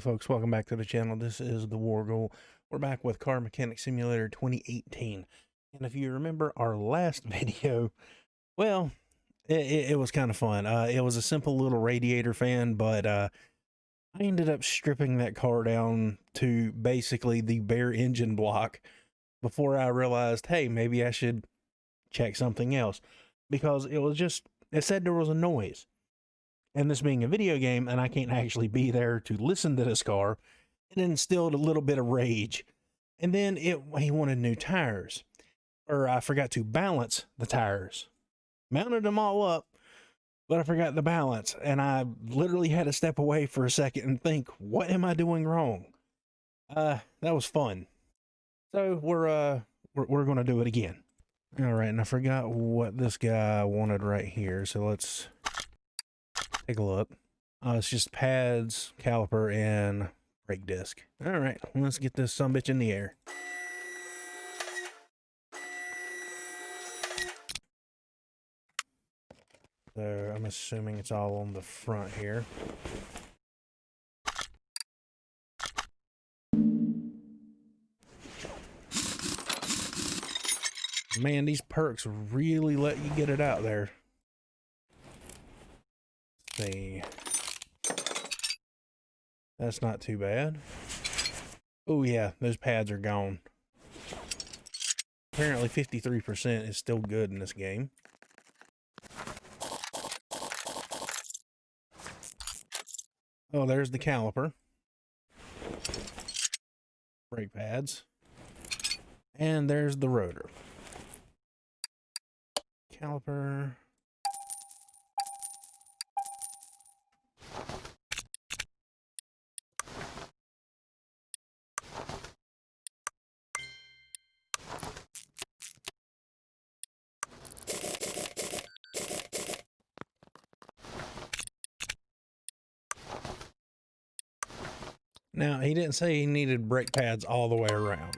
folks, welcome back to the channel. This is the War Goal. We're back with Car Mechanic Simulator 2018. And if you remember our last video, well, it was kind of fun. It was a simple little radiator fan, but I ended up stripping that car down to basically the bare engine block before I realized, hey, maybe I should check something else, because it said there was a noise. And this being a video game, and I can't actually be there to listen to this car, it instilled a little bit of rage. And then he wanted new tires, or I forgot to balance the tires. Mounted them all up, but I forgot the balance, and I literally had to step away for a second and think, what am I doing wrong? That was fun. So we're going to do it again. All right, and I forgot what this guy wanted right here, so let's take a look. It's just pads, caliper, and brake disc. All right, let's get this sumbitch in the air. So I'm assuming it's all on the front here. Man, these perks really let you get it out there. Let's see. That's not too bad. Oh yeah, those pads are gone. Apparently 53% is still good in this game. Oh, there's the caliper. Brake pads. And there's the rotor. Caliper. Now, he didn't say he needed brake pads all the way around.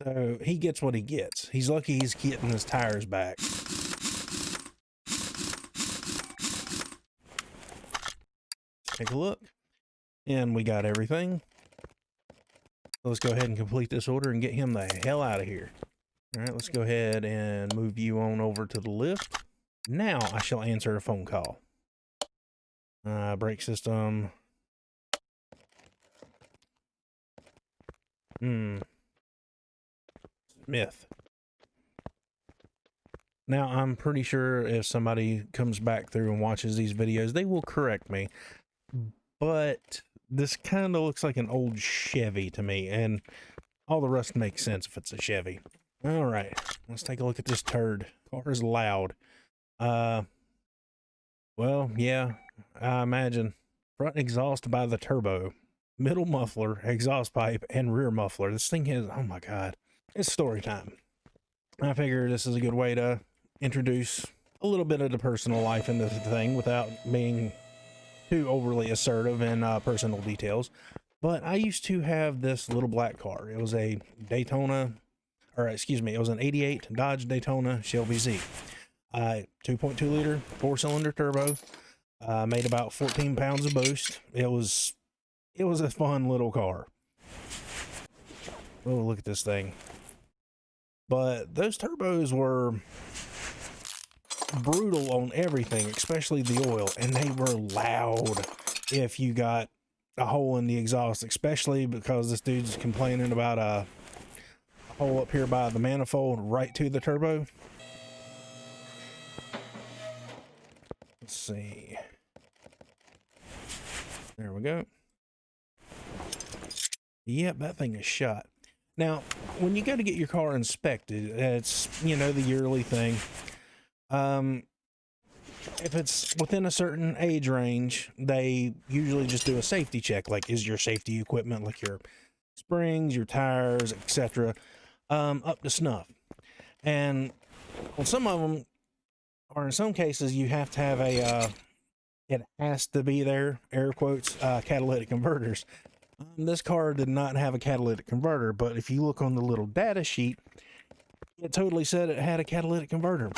So he gets what he gets. He's lucky he's getting his tires back. Take a look. And we got everything. Let's go ahead and complete this order and get him the hell out of here. All right, let's go ahead and move you on over to the lift. Now I shall answer a phone call. Brake system. Smith. Now, I'm pretty sure if somebody comes back through and watches these videos, they will correct me. But this kind of looks like an old Chevy to me, and all the rest makes sense if it's a Chevy. All right, let's take a look at this turd. Car is loud. Well, yeah, I imagine. Front exhaust by the turbo, middle muffler, exhaust pipe, and rear muffler. This thing is, oh my God. It's story time. I figure this is a good way to introduce a little bit of the personal life into the thing without being too overly assertive in personal details. But I used to have this little black car. It was a Daytona, or excuse me, it was an 88 Dodge Daytona Shelby Z. 2.2 liter, 4-cylinder turbo. Made about 14 pounds of boost. It was a fun little car. Oh, look at this thing. But those turbos were brutal on everything, especially the oil, and they were loud if you got a hole in the exhaust, especially because this dude's complaining about a hole up here by the manifold right to the turbo. Let's see. There we go. Yep, that thing is shot. Now, when you go to get your car inspected, it's, you know, the yearly thing. If it's within a certain age range, they usually just do a safety check. Like, is your safety equipment, like your springs, your tires, etc., up to snuff? And on some of them, or in some cases, you have to have a, it has to be there, air quotes, catalytic converters. This car did not have a catalytic converter, but if you look on the little data sheet, it totally said it had a catalytic converter.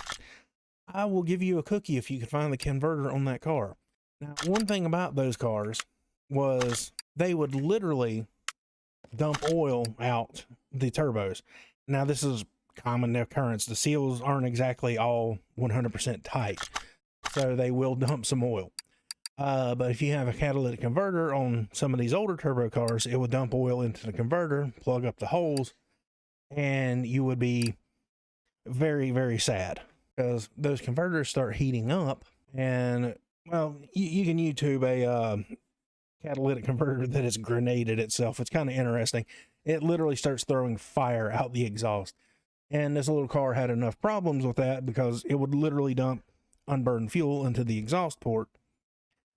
I will give you a cookie if you can find the converter on that car. Now, one thing about those cars was they would literally dump oil out the turbos. Now, this is common occurrence. The seals aren't exactly all 100% tight, so they will dump some oil. But if you have a catalytic converter on some of these older turbo cars, it would dump oil into the converter, plug up the holes, and you would be very, very sad because those converters start heating up. And, well, you can YouTube a catalytic converter that has grenaded itself. It's kind of interesting. It literally starts throwing fire out the exhaust. And this little car had enough problems with that because it would literally dump unburned fuel into the exhaust port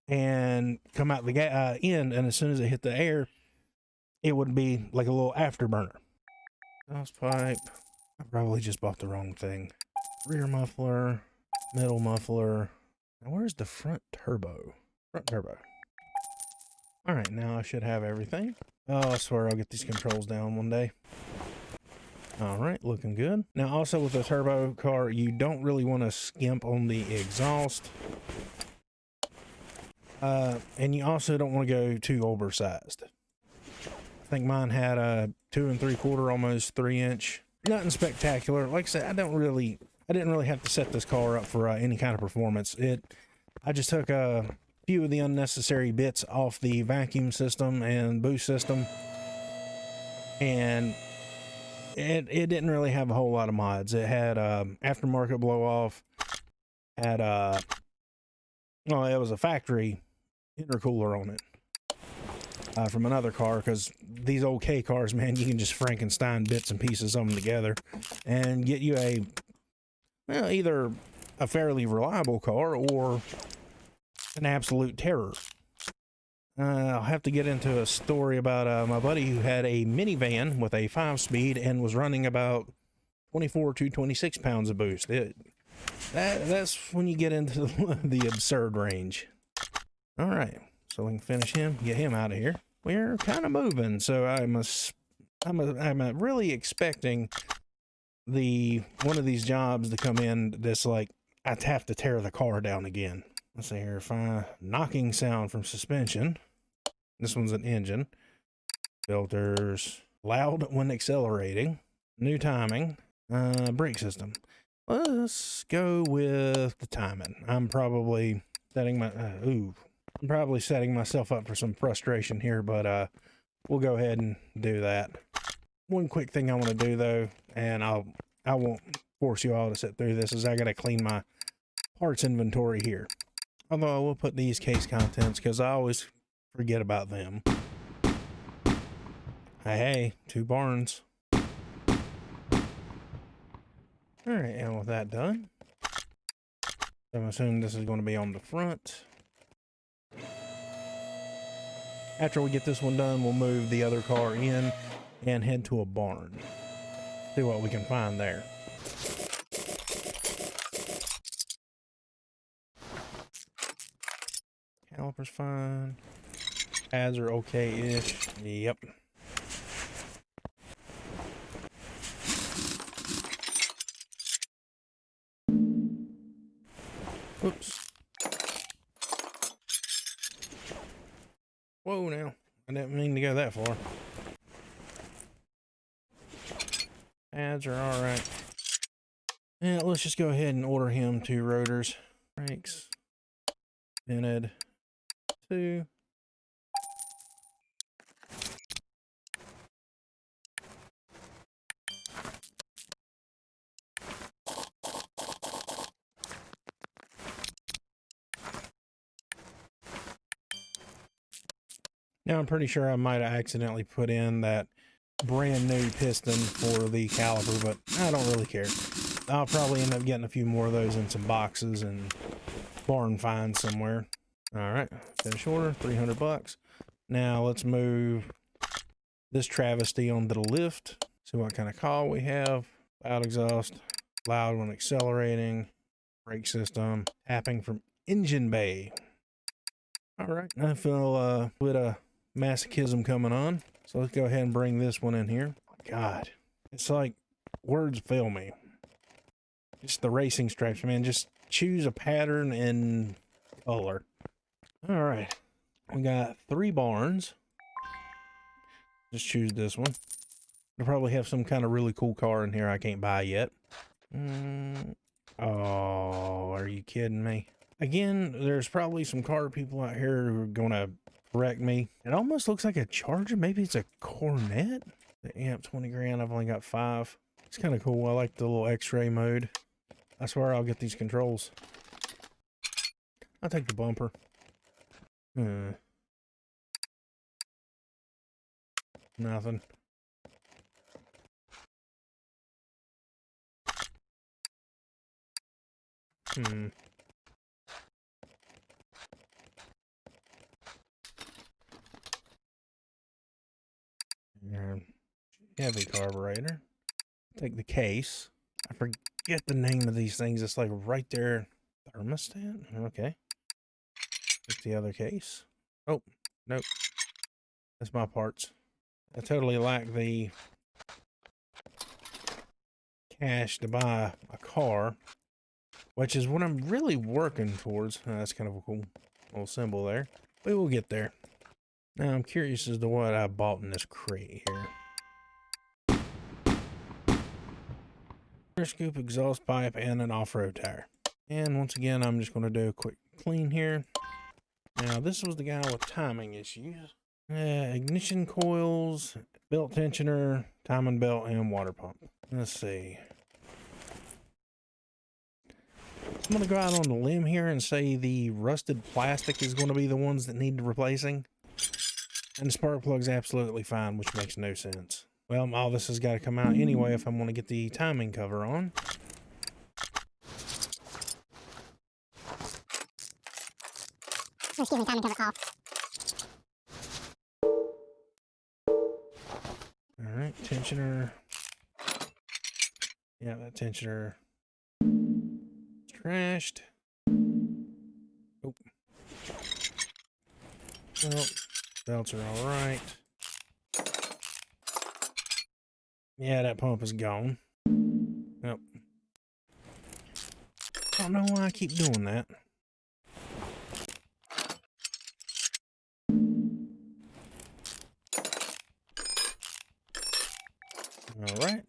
and come out the end, and as soon as it hit the air, it would be like a little afterburner. Exhaust pipe. I probably just bought the wrong thing. Rear muffler, middle muffler. Now where's the front turbo? Front turbo. All right, now I should have everything. Oh, I swear I'll get these controls down one day. All right, looking good. Now also with the turbo car, you don't really want to skimp on the exhaust. And you also don't want to go too oversized. I think mine had a 2 3/4, almost 3-inch. Nothing spectacular. Like I said, I didn't really have to set this car up for any kind of performance. I just took a few of the unnecessary bits off the vacuum system and boost system, and it didn't really have a whole lot of mods. It had aftermarket blow off, had well, it was a factory intercooler on it from another car, because these old K cars, man, you can just Frankenstein bits and pieces of them together and get you a, well, either a fairly reliable car or an absolute terror. I'll have to get into a story about my buddy who had a minivan with a 5-speed and was running about 24 to 26 pounds of boost. That's when you get into the absurd range. All right, so we can finish him, get him out of here. We're kind of moving, so I'm really expecting one of these jobs to come in that's like I'd have to tear the car down again. Let's see here, knocking sound from suspension. This one's an engine. Filters, loud when accelerating, new timing, brake system. Let's go with the timing. I'm probably setting myself up for some frustration here, but we'll go ahead and do that. One quick thing I want to do though, and I won't force you all to sit through this, is I gotta clean my parts inventory here. Although I will put these case contents because I always forget about them. Hey, 2 barns. All right, and with that done, I'm assuming this is going to be on the front. After we get this one done, we'll move the other car in and head to a barn. See what we can find there. Caliper's fine. Pads are okay-ish. Yep. Oops. Whoa, now. I didn't mean to go that far. Pads are alright. Yeah, let's just go ahead and order him 2 rotors. Brakes. Vented. 2. Now I'm pretty sure I might have accidentally put in that brand new piston for the caliper, but I don't really care. I'll probably end up getting a few more of those in some boxes and barn finds somewhere. All right, finish order, $300. Now let's move this travesty onto the lift. See what kind of call we have. Loud exhaust, loud when accelerating, brake system, tapping from engine bay. All right, I feel a bit of masochism coming on. So let's go ahead and bring this one in here. God, it's like words fail me. Just the racing stripes, man. Just choose a pattern and color. All right, we got 3 barns. Just choose this one. They'll probably have some kind of really cool car in here I can't buy yet. Oh, are you kidding me? Again, there's probably some car people out here who are gonna correct me. It almost looks like a Charger. Maybe it's a Cornet. The amp 20 grand. I've only got 5. It's kind of cool. I like the little X-ray mode. I swear I'll get these controls. I'll take the bumper. Nothing. Heavy carburetor. Take the case. I forget the name of these things. It's like right there. Thermostat? Okay. Take the other case. Oh, nope. That's my parts. I totally lack the cash to buy a car, which is what I'm really working towards. That's kind of a cool little symbol there. We will get there. Now I'm curious as to what I bought in this crate here. Air scoop, exhaust pipe, and an off-road tire. And once again, I'm just going to do a quick clean here. Now this was the guy with timing issues. Ignition coils, belt tensioner, timing belt, and water pump. Let's see. I'm going to go out on the limb here and say the rusted plastic is going to be the ones that need replacing. And the spark plug's absolutely fine, which makes no sense. Well, all this has got to come out anyway if I'm going to get the timing cover on. Excuse me, timing cover off. Alright, tensioner. Yeah, that tensioner is trashed. Oh. Well, belts are alright. Yeah, that pump is gone. Yep. I don't know why I keep doing that. Alright.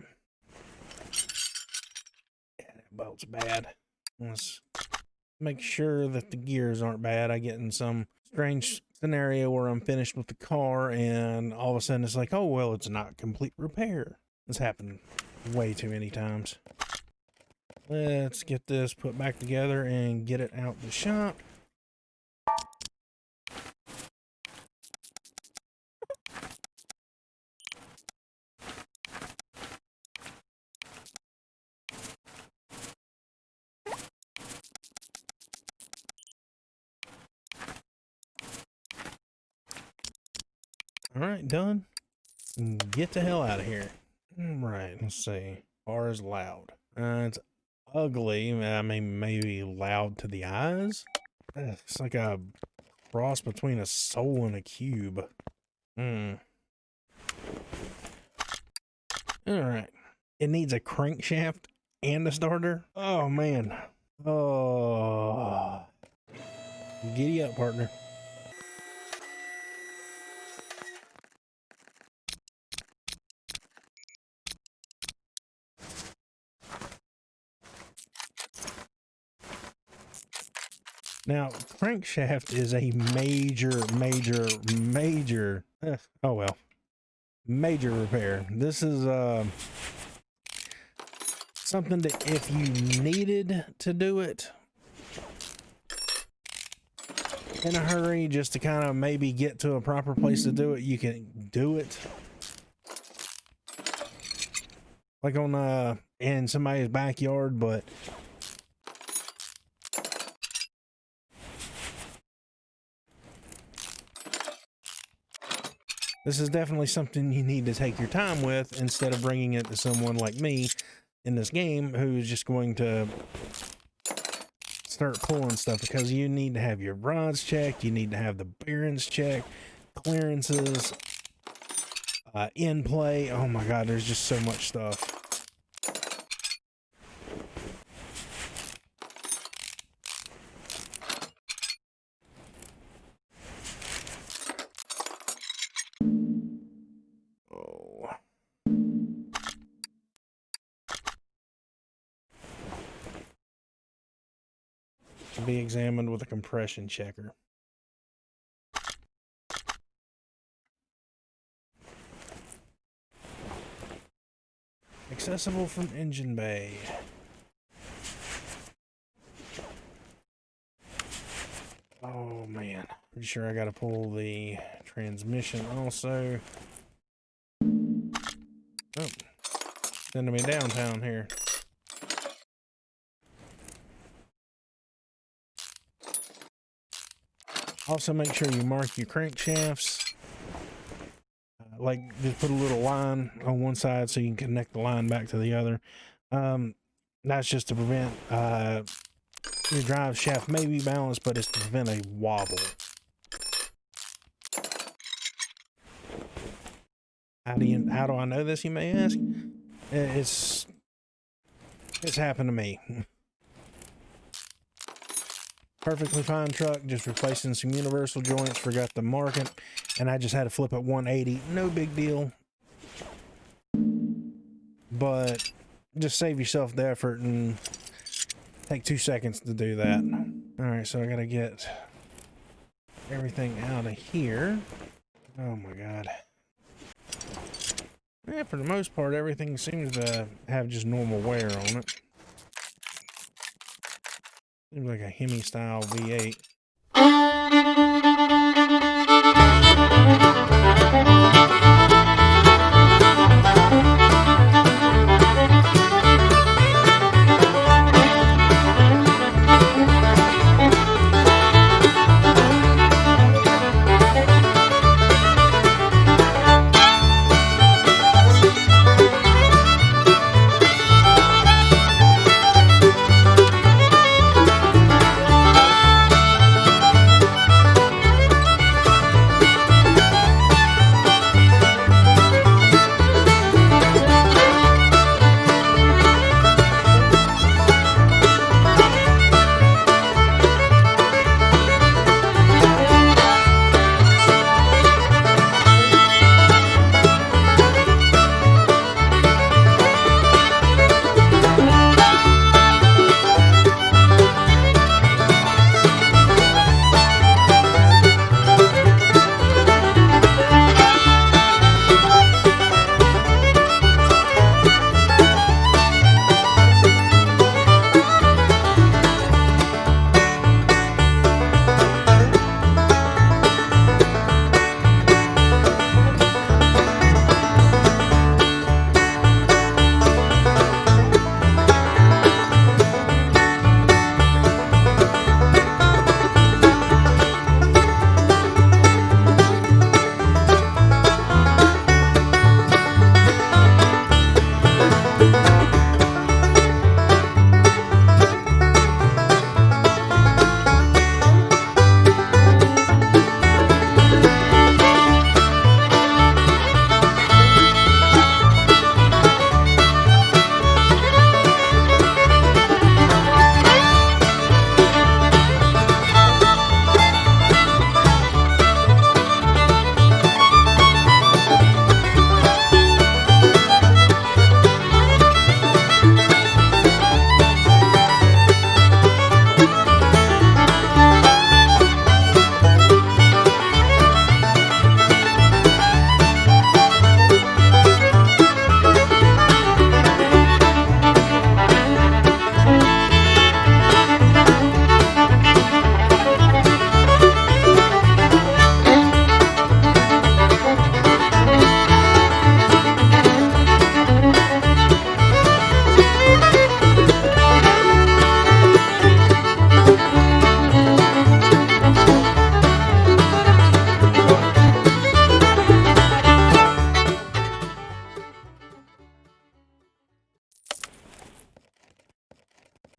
Yeah, that belt's bad. Let's make sure that the gears aren't bad. I get in some strange scenario where I'm finished with the car and all of a sudden it's like, oh, well, it's not complete repair. This happened way too many times. Let's get this put back together and get it out the shop. All right, done. Get the hell out of here. Right, let's see. Car is loud. It's ugly. I mean, maybe loud to the eyes. It's like a cross between a soul and a cube. All right. It needs a crankshaft and a starter. Oh, man. Oh. Giddy up, partner. Now, crankshaft is a major, oh well, major repair. This is something that if you needed to do it in a hurry, just to kind of maybe get to a proper place to do it, you can do it. Like on in somebody's backyard, but this is definitely something you need to take your time with instead of bringing it to someone like me in this game who's just going to start pulling stuff, because you need to have your rods checked, you need to have the bearings checked, clearances, in play. Oh my God, there's just so much stuff. be examined with a compression checker. Accessible from engine bay. Oh man, pretty sure I gotta pull the transmission also. Oh, sending me downtown here. Also make sure you mark your crankshafts. Like just put a little line on one side so you can connect the line back to the other. That's just to prevent your drive shaft may be balanced, but it's to prevent a wobble. How do I know this, you may ask? It's happened to me. Perfectly fine truck, just replacing some universal joints, forgot to mark it, and I just had to flip it 180. No big deal, but just save yourself the effort and take 2 seconds to do that. All right, so I gotta get everything out of here. Oh my god. Yeah, for the most part, everything seems to have just normal wear on it. Seems like a Hemi style V8.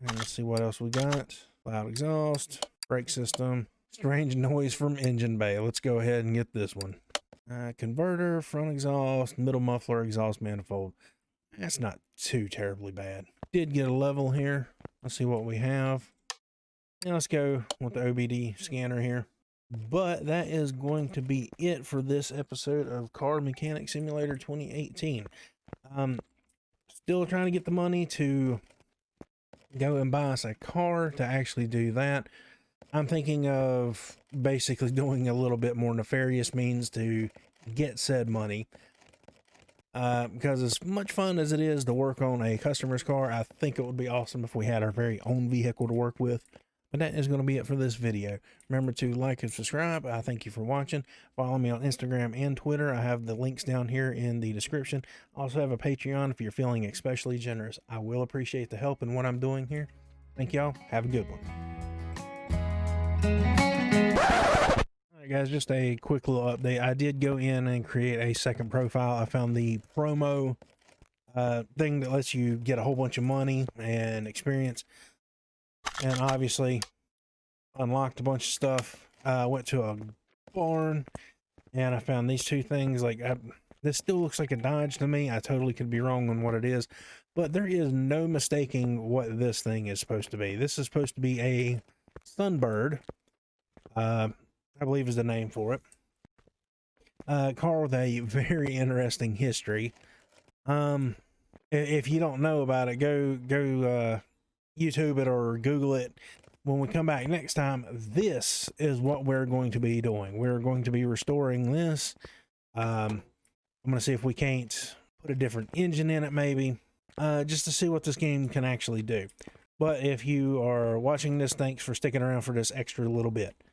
And let's see what else we got. Loud exhaust, brake system, strange noise from engine bay. Let's go ahead and get this one. Converter, front exhaust, middle muffler, exhaust manifold. That's not too terribly bad. Did get a level here. Let's see what we have. And let's go with the OBD scanner here. But that is going to be it for this episode of Car Mechanic Simulator 2018. Still trying to get the money to go and buy us a car to actually do that. I'm thinking of basically doing a little bit more nefarious means to get said money. Because as much fun as it is to work on a customer's car, I think it would be awesome if we had our very own vehicle to work with. But that is going to be it for this video. Remember to like and subscribe. I thank you for watching. Follow me on Instagram and Twitter. I have the links down here in the description. I also have a Patreon if you're feeling especially generous. I will appreciate the help in what I'm doing here. Thank y'all. Have a good one. Alright guys, just a quick little update. I did go in and create a second profile. I found the promo thing that lets you get a whole bunch of money and experience, and obviously unlocked a bunch of stuff. I went to a barn and I found these two things. Like, this still looks like a Dodge to me. I totally could be wrong on what it is, but there is no mistaking what this thing is supposed to be. This is supposed to be a Sunbird, I believe is the name for it. Car with a very interesting history. If you don't know about it, go YouTube it or Google it. When we come back next time, this is what we're going to be doing. We're going to be restoring this. I'm going to see if we can't put a different engine in it, maybe, just to see what this game can actually do. But if you are watching this, thanks for sticking around for this extra little bit.